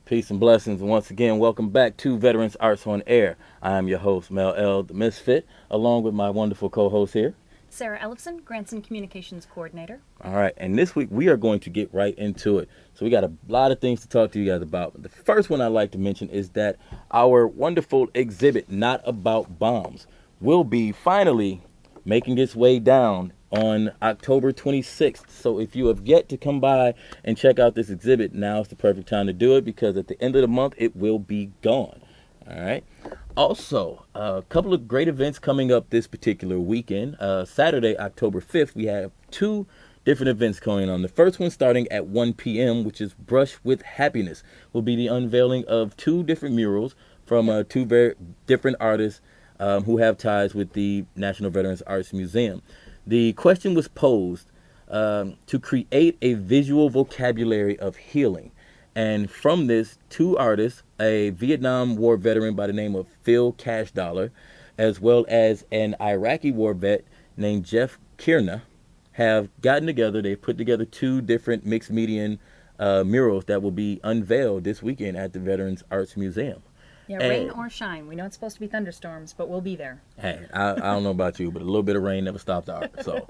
Peace and blessings, and once again, welcome back to Veterans Arts on Air. I am your host, Mel the Misfit, along with my wonderful co-host here, Sarah Eilefson, Grants and Communications Coordinator. All right, and this week we are going to get right into it. So we got a lot of things to talk to you guys about. The first one I'd like to mention is that our wonderful exhibit, Not About Bombs, will be finally making its way down on October 26th. So if you have yet to come by and check out this exhibit, now is the perfect time to do it because at the end of the month, it will be gone. All right. Also, a couple of great events coming up this particular weekend. Saturday, October 5th, we have two different events going on. The first one starting at 1 p.m., which is Brush with Happiness, will be the unveiling of two different murals from two very different artists who have ties with the National Veterans Arts Museum. The question was posed to create a visual vocabulary of healing. And from this, two artists, a Vietnam War veteran by the name of Phil Cashdollar, as well as an Iraqi war vet named Jeff Kierna, have gotten together. They put together two different mixed media murals that will be unveiled this weekend at the Veterans Arts Museum. Yeah, rain or shine. We know it's supposed to be thunderstorms, but we'll be there. Hey, I don't know about you, but a little bit of rain never stopped the art. So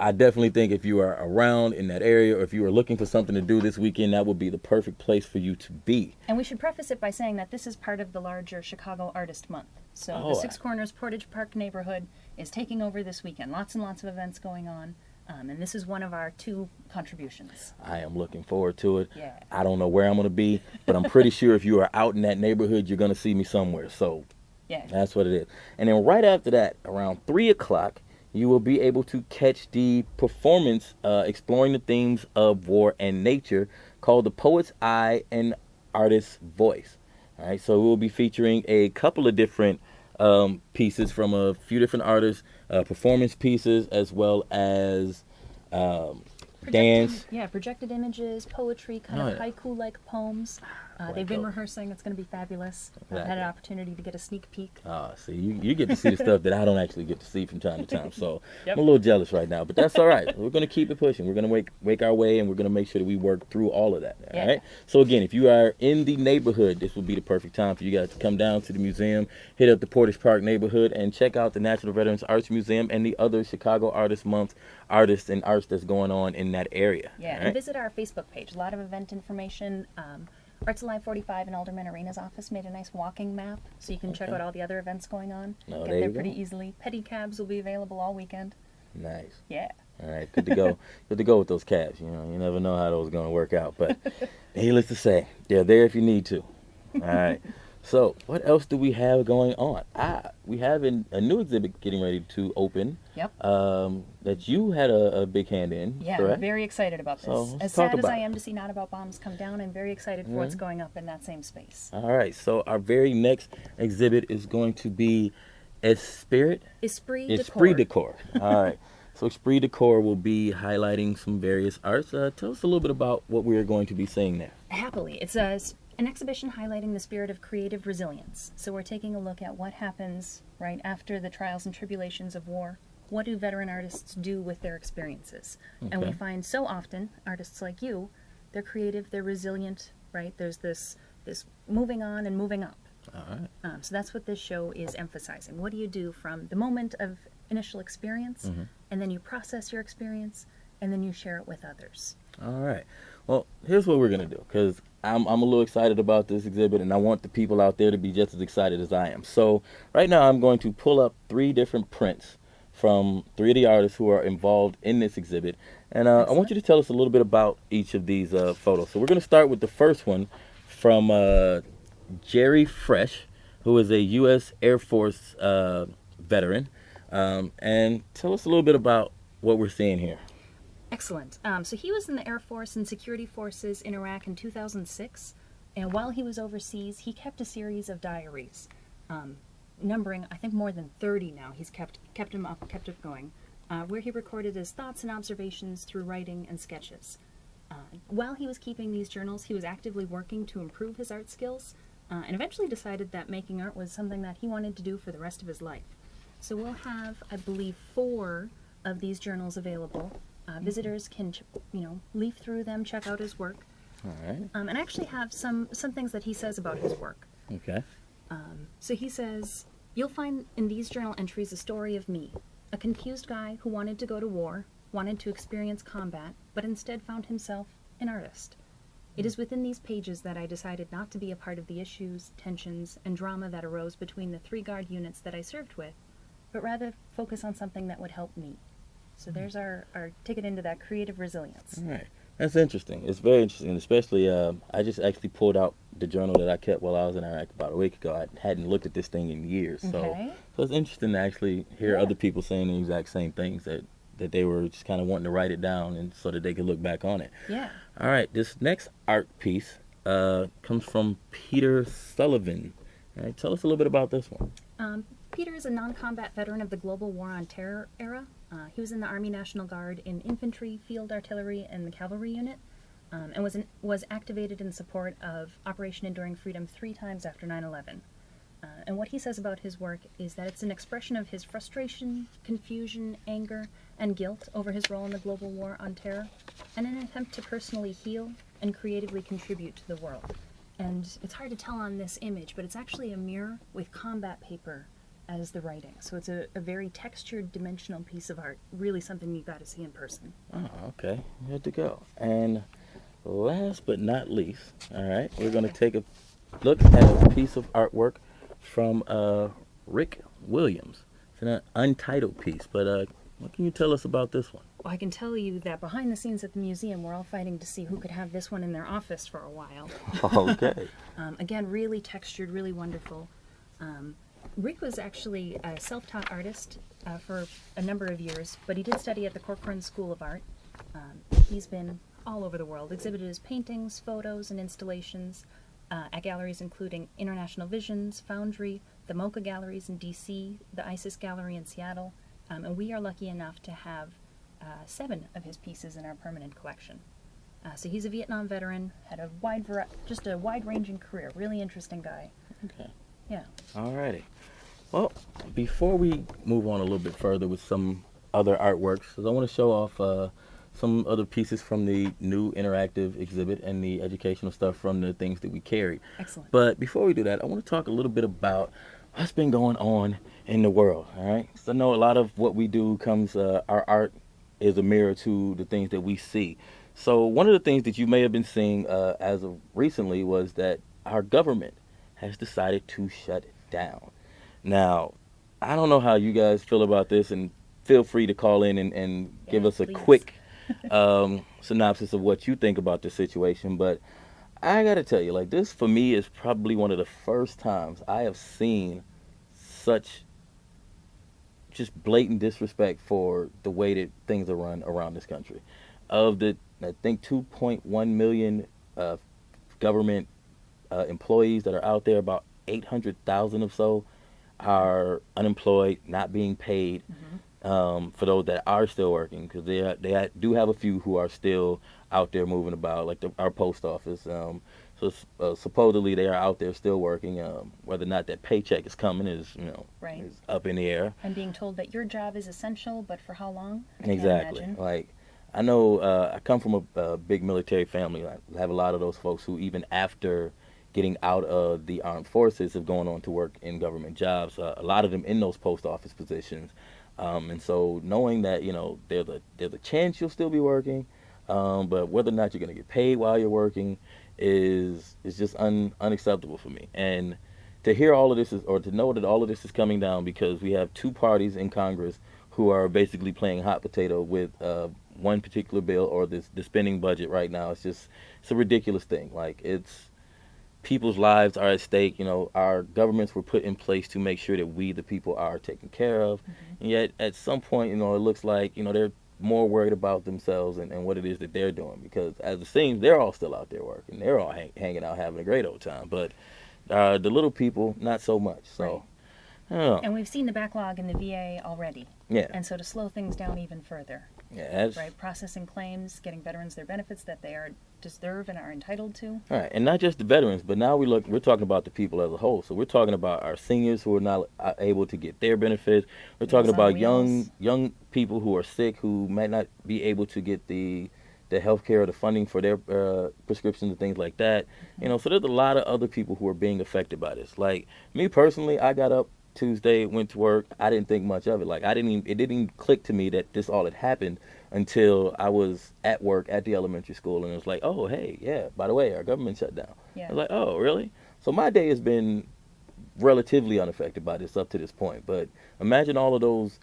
I definitely think if you are around in that area or if you are looking for something to do this weekend, that would be the perfect place for you to be. And we should preface it by saying that this is part of the larger Chicago Artist Month. So the Six Corners Portage Park neighborhood is taking over this weekend. Lots and lots of events going on. And this is one of our two contributions. I am looking forward to it. Yeah. I don't know where I'm going to be, but I'm pretty sure if you are out in that neighborhood, you're going to see me somewhere. So yeah, that's what it is. And then right after that, around 3 o'clock, you will be able to catch the performance exploring the themes of war and nature called The Poet's Eye and Artist's Voice. All right, so we'll be featuring a couple of different pieces from a few different artists, performance pieces, as well as dance. Yeah, projected images, poetry, kind of haiku-like poems. They've been rehearsing. It's going to be fabulous. Exactly. I've had an opportunity to get a sneak peek. See, you get to see the stuff that I don't actually get to see from time to time. So I'm a little jealous right now, but that's all right. We're going to keep it pushing. We're going to wake our way, and we're going to make sure that we work through all of that. All right. So again, if you are in the neighborhood, this will be the perfect time for you guys to come down to the museum, hit up the Portage Park neighborhood, and check out the National Veterans Arts Museum and the other Chicago Artist Month artists and arts that's going on in that area. Yeah, and visit our Facebook page. A lot of event information. Arts Alive 45 in Alderman Arena's office made a nice walking map, so you can check out all the other events going on. Get there pretty easily. Pedicabs will be available all weekend. Nice. Yeah. All right, good to go. Good to go with those cabs. You know, you never know how those are going to work out, but needless to say, they're there if you need to. All right. So, what else do we have going on? We have a new exhibit getting ready to open. Yep. That you had a big hand in. Yeah, correct? I'm very excited about this. So, as sad as I am to see Not About Bombs come down, I'm very excited for what's going up in that same space. All right. So, our very next exhibit is going to be Esprit de Corps. All right. So, Esprit de Corps will be highlighting some various arts. Tell us a little bit about what we are going to be seeing there. Happily. It's an exhibition highlighting the spirit of creative resilience. So we're taking a look at what happens right after the trials and tribulations of war. What do veteran artists do with their experiences? Okay. And we find so often artists like you, they're creative, they're resilient, right? There's this moving on and moving up. All right. So that's what this show is emphasizing. What do you do from the moment of initial experience, and then you process your experience, and then you share it with others? All right. Well, here's what we're going to do, because I'm a little excited about this exhibit, and I want the people out there to be just as excited as I am. So right now I'm going to pull up 3 different prints from 3 of the artists who are involved in this exhibit. And I want you to tell us a little bit about each of these photos. So we're going to start with the first one from Jerry Fresh, who is a U.S. Air Force veteran. And tell us a little bit about what we're seeing here. Excellent. So he was in the Air Force and security forces in Iraq in 2006, and while he was overseas, he kept a series of diaries, numbering, I think, more than 30 now. He's kept it going, where he recorded his thoughts and observations through writing and sketches. While he was keeping these journals, he was actively working to improve his art skills, and eventually decided that making art was something that he wanted to do for the rest of his life. So we'll have, I believe, 4 of these journals available. Visitors can, leaf through them, check out his work. All right. And I actually have some things that he says about his work. Okay. So he says, "You'll find in these journal entries a story of me, a confused guy who wanted to go to war, wanted to experience combat, but instead found himself an artist. It is within these pages that I decided not to be a part of the issues, tensions, and drama that arose between the 3 guard units that I served with, but rather focus on something that would help me." So there's our ticket into that creative resilience. All right. That's interesting. It's very interesting, especially I just actually pulled out the journal that I kept while I was in Iraq about a week ago. I hadn't looked at this thing in years. Okay. So it's interesting to actually hear Yeah. other people saying the exact same things that they were just kind of wanting to write it down and so that they could look back on it. Yeah. All right. This next art piece comes from Peter Sullivan. All right. Tell us a little bit about this one. Peter is a non-combat veteran of the global war on terror era. He was in the Army National Guard in infantry, field artillery, and the cavalry unit, and was activated in support of Operation Enduring Freedom 3 times after 9/11. And what he says about his work is that it's an expression of his frustration, confusion, anger, and guilt over his role in the global war on terror, and an attempt to personally heal and creatively contribute to the world. And it's hard to tell on this image, but it's actually a mirror with combat paper as the writing. So it's a very textured, dimensional piece of art. Really something you've got to see in person. Oh, okay. Good to go. And last but not least, all right, we're going to take a look at a piece of artwork from Rick Williams. It's an untitled piece, but what can you tell us about this one? Well, I can tell you that behind the scenes at the museum, we're all fighting to see who could have this one in their office for a while. Okay. Again, really textured, really wonderful. Rick was actually a self-taught artist for a number of years, but he did study at the Corcoran School of Art. He's been all over the world, exhibited his paintings, photos, and installations at galleries including International Visions, Foundry, the MoCA Galleries in D.C., the Isis Gallery in Seattle, and we are lucky enough to have 7 of his pieces in our permanent collection. So he's a Vietnam veteran, had a just a wide-ranging career, really interesting guy. Okay. Yeah. All righty. Well, before we move on a little bit further with some other artworks, I want to show off some other pieces from the new interactive exhibit and the educational stuff from the things that we carry. Excellent. But before we do that, I want to talk a little bit about what's been going on in the world, all right? So I know a lot of what we do comes, our art is a mirror to the things that we see. So one of the things that you may have been seeing as of recently was that our government has decided to shut it down. Now, I don't know how you guys feel about this, and feel free to call in and give us a please. quick synopsis of what you think about this situation. But I got to tell you, like, this for me is probably one of the first times I have seen such just blatant disrespect for the way that things are run around this country. Of the, I think, 2.1 million government employees that are out there, about 800,000 or so are unemployed, not being paid. For those that are still working, because they do have a few who are still out there moving about, like our post office. So supposedly they are out there still working. Whether or not that paycheck is coming is, Right. is up in the air. And being told that your job is essential, but for how long? I can't Exactly. imagine. Like, I know I come from a big military family. I have a lot of those folks who, even after getting out of the armed forces, have gone on to work in government jobs. A lot of them in those post office positions. And so knowing that, there's a chance you'll still be working, but whether or not you're going to get paid while you're working is just unacceptable for me. And to hear all of this or to know that all of this is coming down because we have 2 parties in Congress who are basically playing hot potato with one particular bill or the spending budget right now. It's a ridiculous thing. Like, people's lives are at stake. Our governments were put in place to make sure that we, the people, are taken care of. And yet, at some point, it looks like, they're more worried about themselves and what it is that they're doing. Because as it seems, they're all still out there working. They're all hanging out, having a great old time. But the little people, not so much. So, Right. I don't know. And we've seen the backlog in the VA already. Yeah. And so to slow things down even further, Yeah, right? Processing claims, getting veterans their benefits that they deserve and are entitled to. All right, and not just the veterans, but now we're talking about the people as a whole. So we're talking about our seniors who are not able to get their benefits. We're talking Meals on about Wheels. young people who are sick who might not be able to get the the healthcare, the funding for their prescriptions and things like that. You know, so there's a lot of other people who are being affected by this. Like me personally, I got up Tuesday, went to work. I didn't think much of it. Like it didn't even click to me that this all had happened until I was at work at the elementary school, and it was like, oh, hey, yeah, by the way, our government shut down. Yeah. I was like, oh, really? So my day has been relatively unaffected by this up to this point. But imagine all of those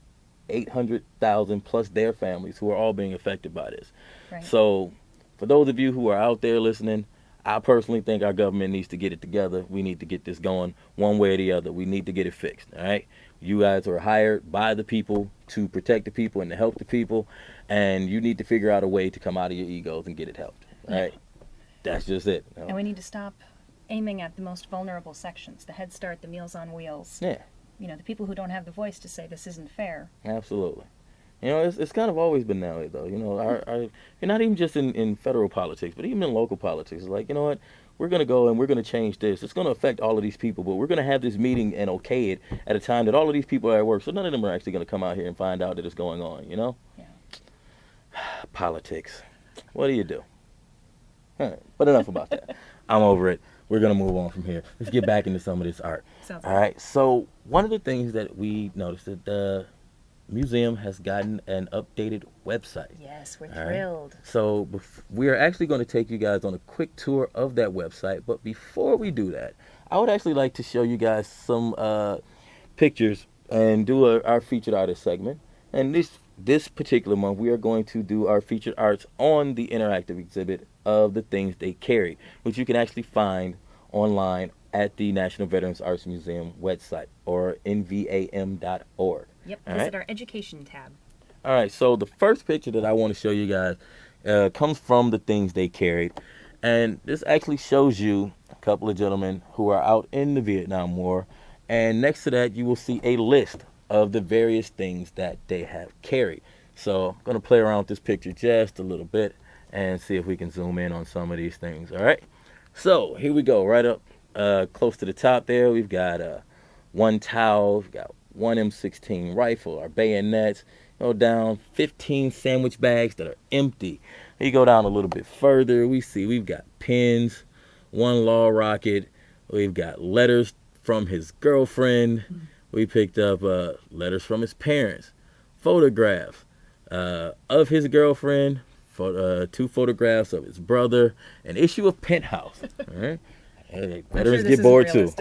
800,000 plus their families who are all being affected by this. Right. So for those of you who are out there listening, I personally think our government needs to get it together. We need to get this going one way or the other. We need to get it fixed, all right? You guys are hired by the people to protect the people and to help the people, and you need to figure out a way to come out of your egos and get it helped, all right? That's just it. You know? And we need to stop aiming at the most vulnerable sections, the Head Start, the Meals on Wheels. Yeah. You know, the people who don't have the voice to say this isn't fair. Absolutely. You know, it's kind of always been that way, though. You know, you're not even just in federal politics, but even in local politics. It's like, you know what? We're going to go and we're going to change this. It's going to affect all of these people, but we're going to have this meeting and okay it at a time that all of these people are at work. So none of them are actually going to come out here and find out that it's going on, you know? Yeah. Politics. What do you do? All right, but enough about that. I'm over it. We're going to move on from here. Let's get back into some of this art. Sounds all right, so one of the things that we noticed that the museum has gotten an updated website. Yes, we're All thrilled. Right? So we are actually going to take you guys on a quick tour of that website. But before we do that, I would actually like to show you guys some pictures and do our featured artist segment. And this particular month, we are going to do our featured arts on the interactive exhibit of the things they carry, which you can actually find online at the National Veterans Arts Museum website, or nvam.org. Yep, All visit right? our education tab. All right, so the first picture that I want to show you guys comes from the things they carried. And this actually shows you a couple of gentlemen who are out in the Vietnam War. And next to that, you will see a list of the various things that they have carried. So I'm going to play around with this picture just a little bit and see if we can zoom in on some of these things. All right, so here we go. Right up close to the top there, we've got one towel, we've got one M16 rifle, our bayonets. Go down 15 sandwich bags that are empty. You go down a little bit further, we see we've got pins, one law rocket, we've got letters from his girlfriend, we picked up letters from his parents, photographs of his girlfriend, 2 photographs of his brother, an issue of Penthouse. All right? Hey, veterans get bored too.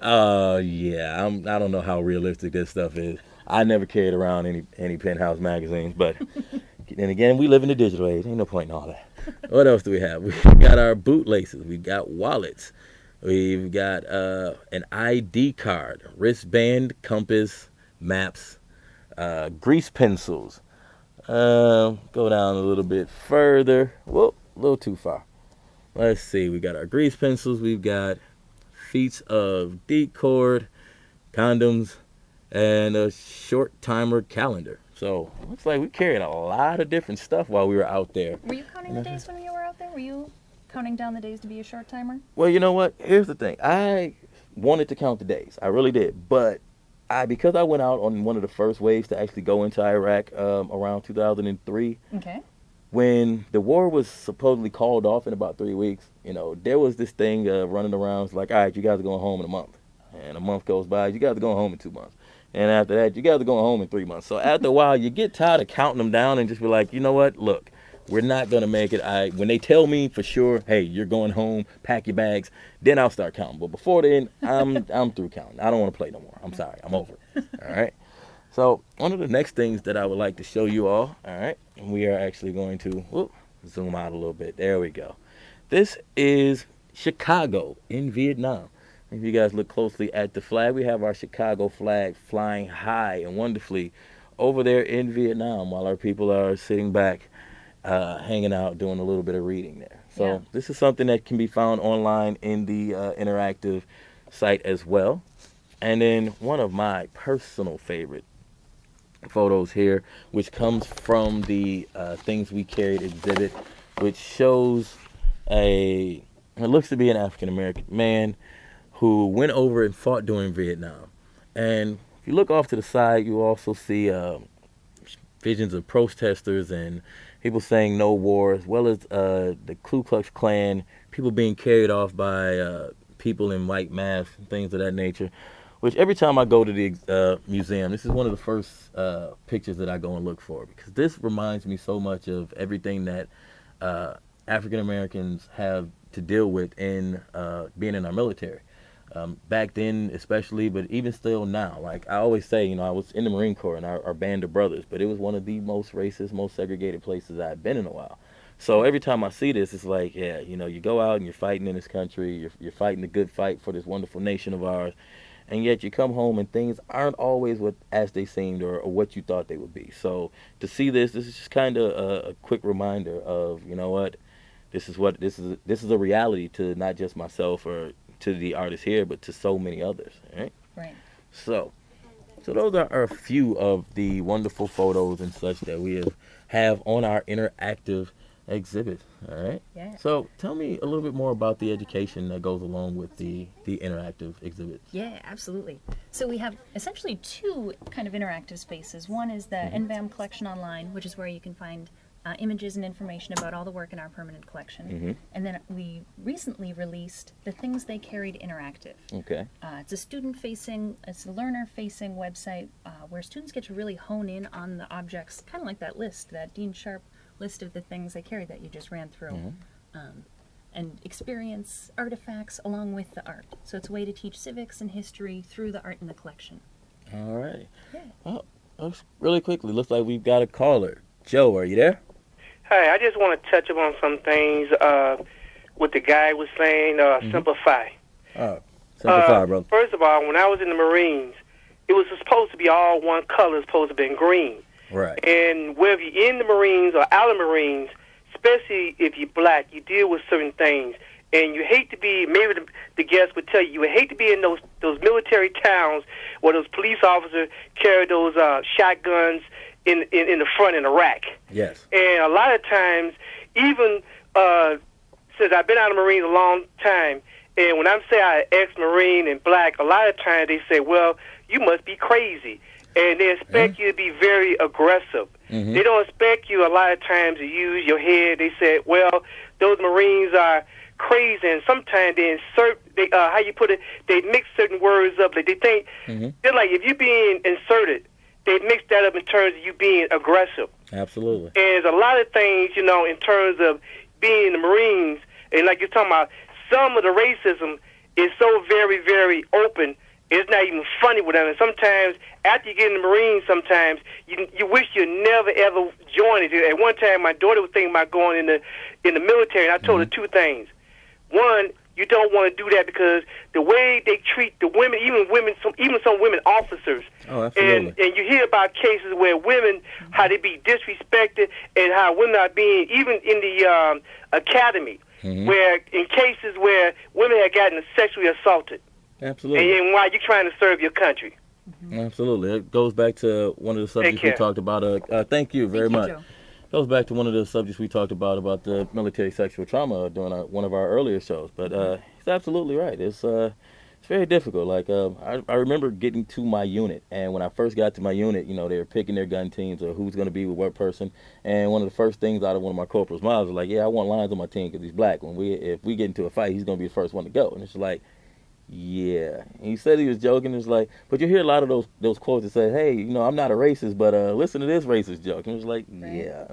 Yeah, I don't know how realistic this stuff is. I never carried around any Penthouse magazines, but then again, we live in the digital age. Ain't no point in all that. What else do we have? We got our bootlaces. We got wallets. We've got an ID card, wristband, compass, maps, grease pencils. Go down a little bit further. Whoop, a little too far. Let's see. We got our grease pencils. We've got feet of deep cord, condoms, and a short timer calendar. So looks like we carried a lot of different stuff while we were out there. Were you counting the days when you were out there? Were you counting down the days to be a short timer? Well, you know what? Here's the thing. I wanted to count the days. I really did. But because I went out on one of the first waves to actually go into Iraq around 2003. Okay. When the war was supposedly called off in about 3 weeks, you know, there was this thing running around. It's like, all right, you guys are going home in a month. And a month goes by, you guys are going home in 2 months. And after that, you guys are going home in 3 months. So after a while, you get tired of counting them down and just be like, you know what? Look, we're not going to make it. When they tell me for sure, hey, you're going home, pack your bags, then I'll start counting. But before then, I'm through counting. I don't want to play no more. I'm sorry. I'm over it. All right? So one of the next things that I would like to show you all right, and we are actually going to zoom out a little bit. There we go. This is Chicago in Vietnam. If you guys look closely at the flag, we have our Chicago flag flying high and wonderfully over there in Vietnam while our people are sitting back, hanging out, doing a little bit of reading there. So This is something that can be found online in the interactive site as well. And then one of my personal favorite photos here, which comes from the Things We Carried exhibit, which shows it looks to be an African-American man who went over and fought during Vietnam. And if you look off to the side, you also see visions of protesters and people saying no war, as well as the Ku Klux Klan, people being carried off by people in white masks and things of that nature. Which every time I go to the museum, this is one of the first pictures that I go and look for, because this reminds me so much of everything that African Americans have to deal with in being in our military. Back then especially, but even still now. Like I always say, you know, I was in the Marine Corps and our band of brothers, but it was one of the most racist, most segregated places I've been in a while. So every time I see this, it's like, yeah, you know, you go out and you're fighting in this country, you're fighting the good fight for this wonderful nation of ours, and yet you come home and things aren't always what as they seemed or what you thought they would be. So to see this is just kind of a quick reminder of, you know what, this is a reality to not just myself or to the artists here, but to so many others. Right. Right. So those are a few of the wonderful photos and such that we have on our interactive exhibit. All right. Yeah. So tell me a little bit more about the education that goes along with the interactive exhibits. Yeah, absolutely. So we have essentially two kind of interactive spaces. One is the Nvam collection online, which is where you can find images and information about all the work in our permanent collection. And then we recently released the Things They Carried Interactive. Okay. It's a learner-facing website where students get to really hone in on the objects, kind of like that list, that Dean Sharp list of the things they carried that you just ran through. And experience artifacts along with the art. So it's a way to teach civics and history through the art in the collection. All right. Yeah. Well, really quickly, looks like we've got a caller. Joe, are you there? Hi, I just want to touch upon some things what the guy was saying, simplify. Simplify, brother. First of all, when I was in the Marines, it was supposed to be all one color, supposed to be green. Right. And whether you're in the Marines or out of the Marines, especially if you're black, you deal with certain things. And you hate to be, maybe the guest would tell you, you would hate to be in those military towns where those police officers carry those shotguns in the front in the rack. Yes. And a lot of times, even since I've been out of the Marines a long time, and when I'm saying I'm ex-Marine and black, a lot of times they say, well, you must be crazy. And they expect you to be very aggressive. They don't expect you a lot of times to use your head. They say, well, those Marines are crazy, and sometimes they insert, they mix certain words up. Like they think, they're like, if you're being inserted, they mix that up in terms of you being aggressive. Absolutely. And there's a lot of things, you know, in terms of being in the Marines, and like you're talking about, some of the racism is so very, very open, it's not even funny with them. And sometimes, after you get in the Marines, sometimes you wish you never, ever joined it. At one time, my daughter was thinking about going in the military, and I told her two things. One, you don't want to do that because the way they treat the women, even some women officers. Oh, absolutely. And you hear about cases where women, how they be disrespected, and how women are being, even in the academy, where in cases where women have gotten sexually assaulted. Absolutely. And while you're trying to serve your country. Absolutely. It goes back to one of the subjects we talked about. Thank you very much. Joe. Goes back to one of the subjects we talked about the military sexual trauma during one of our earlier shows. But he's absolutely right. It's very difficult. Like I remember getting to my unit, and when I first got to my unit, you know, they were picking their gun teams or who's going to be with what person. And one of the first things out of one of my corporal's mouths was like, "Yeah, I want Lyons on my team because he's black. If we get into a fight, he's going to be the first one to go." And it's like, yeah. And he said he was joking. It's like, but you hear a lot of those quotes that say, "Hey, you know, I'm not a racist, but listen to this racist joke." And it's like, yeah.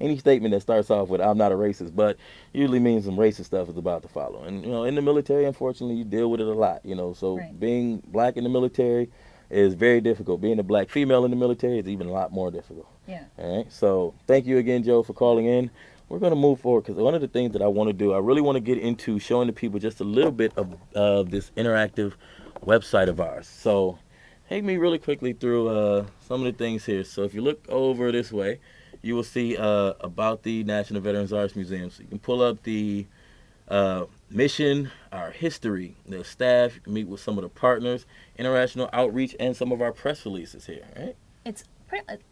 Any statement that starts off with "I'm not a racist," but usually means some racist stuff is about to follow. And you know, in the military, unfortunately, you deal with it a lot. You know, so being black in the military is very difficult. Being a black female in the military is even a lot more difficult. Yeah. All right. So thank you again, Joe, for calling in. We're going to move forward because one of the things that I want to do, I really want to get into showing the people just a little bit of this interactive website of ours. So take me really quickly through some of the things here. So if you look over this way, you will see about the National Veterans Arts Museum. So you can pull up the mission, our history, the staff. You can meet with some of the partners, international outreach, and some of our press releases here. Right? It's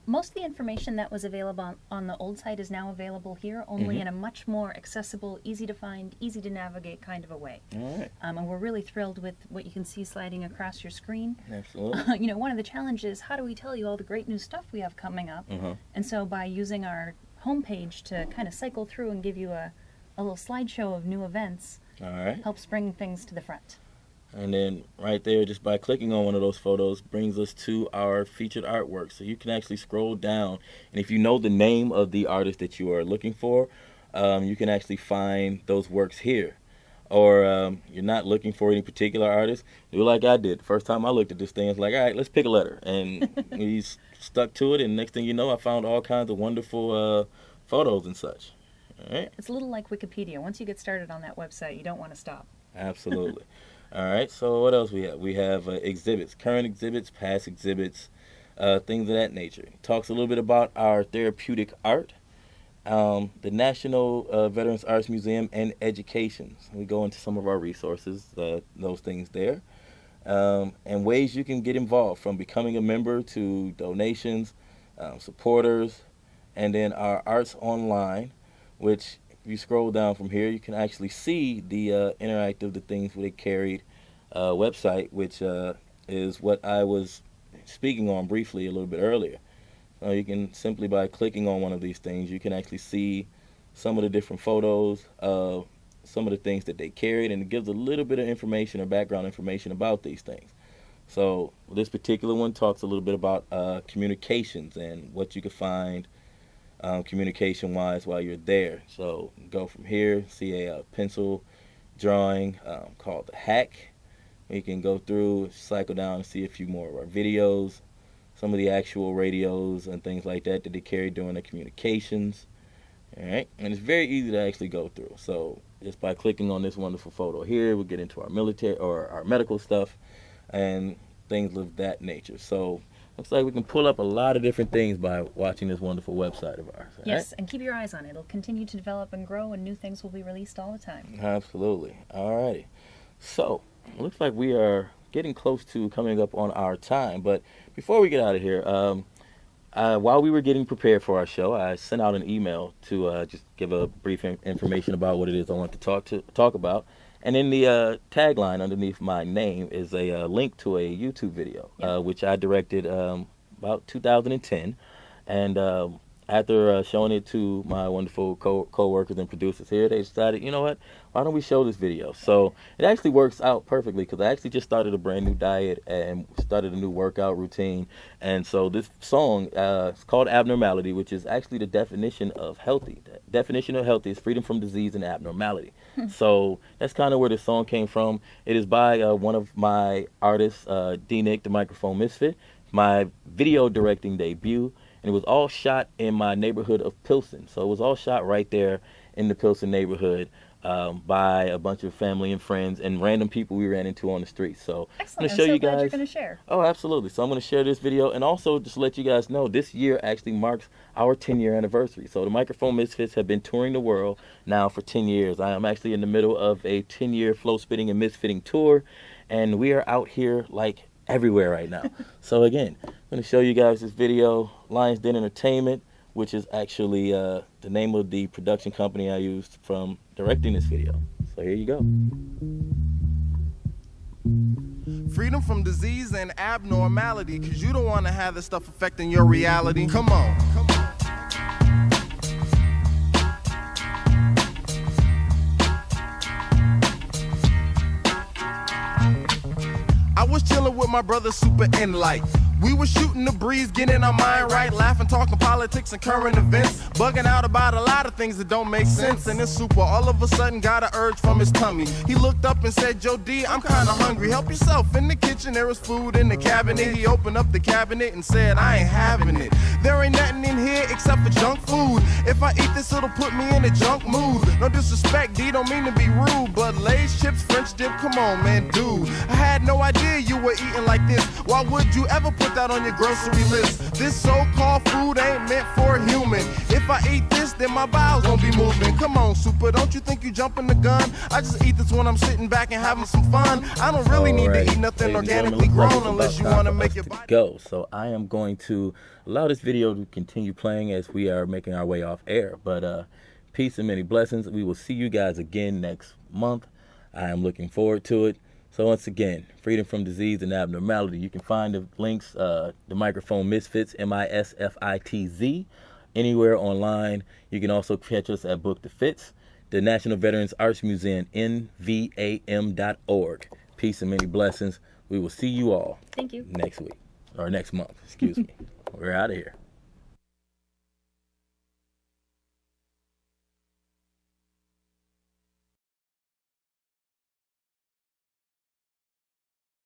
most of the information that was available on the old site is now available here, only in a much more accessible, easy to find, easy to navigate kind of a way. All right. And we're really thrilled with what you can see sliding across your screen. Absolutely. You know, one of the challenges is how do we tell you all the great new stuff we have coming up? And so by using our homepage to kind of cycle through and give you a little slideshow of new events. All right. Helps bring things to the front. And then right there, just by clicking on one of those photos, brings us to our featured artwork. So you can actually scroll down, and if you know the name of the artist that you are looking for, you can actually find those works here. Or you're not looking for any particular artist, do like I did. The first time I looked at this thing, it's like, all right, let's pick a letter. And we stuck to it, and next thing you know, I found all kinds of wonderful photos and such. All right. It's a little like Wikipedia. Once you get started on that website, you don't want to stop. Absolutely. All right, so what else we have? We have exhibits, current exhibits, past exhibits, things of that nature. Talks a little bit about our therapeutic art, the National Veterans Arts Museum, and education. So we go into some of our resources, those things there, and ways you can get involved, from becoming a member to donations, supporters, and then our arts online, which if you scroll down from here, you can actually see the interactive, the things they carried website, which is what I was speaking on briefly a little bit earlier. You can simply, by clicking on one of these things, you can actually see some of the different photos of some of the things that they carried, and it gives a little bit of information or background information about these things. So this particular one talks a little bit about communications and what you can find communication-wise while you're there. So go from here, see a pencil drawing called the hack. You can go through, cycle down, and see a few more of our videos, some of the actual radios and things like that that they carry during the communications. All right, and it's very easy to actually go through. So just by clicking on this wonderful photo here, we'll get into our military or our medical stuff and things of that nature. So looks like we can pull up a lot of different things by watching this wonderful website of ours. Yes, and keep your eyes on it. It'll continue to develop and grow, and new things will be released all the time. Absolutely. All righty. So it looks like we are getting close to coming up on our time. But before we get out of here, while we were getting prepared for our show, I sent out an email to just give a brief information about what it is I want to talk about. And in the tagline underneath my name is a link to a YouTube video, which I directed about 2010. And after showing it to my wonderful co-workers and producers here, they decided, you know what, why don't we show this video? So it actually works out perfectly, because I actually just started a brand new diet and started a new workout routine. And so this song is called Abnormality, which is actually the definition of healthy. The definition of healthy is freedom from disease and abnormality. So that's kind of where this song came from. It is by one of my artists, D-Nick, the Microphone Misfit, my video directing debut. And it was all shot in my neighborhood of Pilsen. So it was all shot right there in the Pilsen neighborhood by a bunch of family and friends and random people we ran into on the street. So excellent. I'm going to show you glad guys. You're going to share. Oh, absolutely. So I'm going to share this video, and also just let you guys know this year actually marks our 10-year anniversary. So the Microphone Misfits have been touring the world now for 10 years. I am actually in the middle of a 10-year flow spitting and misfitting tour, and we are out here like everywhere right now. So again, I'm going to show you guys this video, Lions Den Entertainment, which is actually the name of the production company I used from directing this video. So here you go. Freedom from disease and abnormality, because you don't want to have this stuff affecting your reality. Come on. Come on. I was chilling with my brother Super in light. We were shooting the breeze, getting our mind right, laughing, talking politics and current events, bugging out about a lot of things that don't make sense. And this Super all of a sudden got an urge from his tummy. He looked up and said, Joe D, I'm kinda hungry, help yourself. In the kitchen there was food in the cabinet. He opened up the cabinet and said, I ain't having it. There ain't nothing in here except for junk food. If I eat this, it'll put me in a junk mood. No disrespect, D, don't mean to be rude, but Lay's chips, French dip, come on, man, dude. I had no idea you were eating like this. Why would you ever put that on your grocery list? This so-called food ain't meant for a human. If I eat this, then my bowels won't be moving. Come on, Super, don't you think you jumping the gun? I just eat this when I'm sitting back and having some fun. I don't really need to eat nothing organically grown unless you want to make your body go. So I am going to allow this video to continue playing as we are making our way off air. But peace and many blessings. We will see you guys again next month. I am looking forward to it. So once again, freedom from disease and abnormality. You can find the links, the Microphone Misfits, MISFITZ, anywhere online. You can also catch us at Book the Fits, the National Veterans Arts Museum, nvam.org. Peace and many blessings. We will see you all Thank you. next week, or next month, excuse me. We're out of here.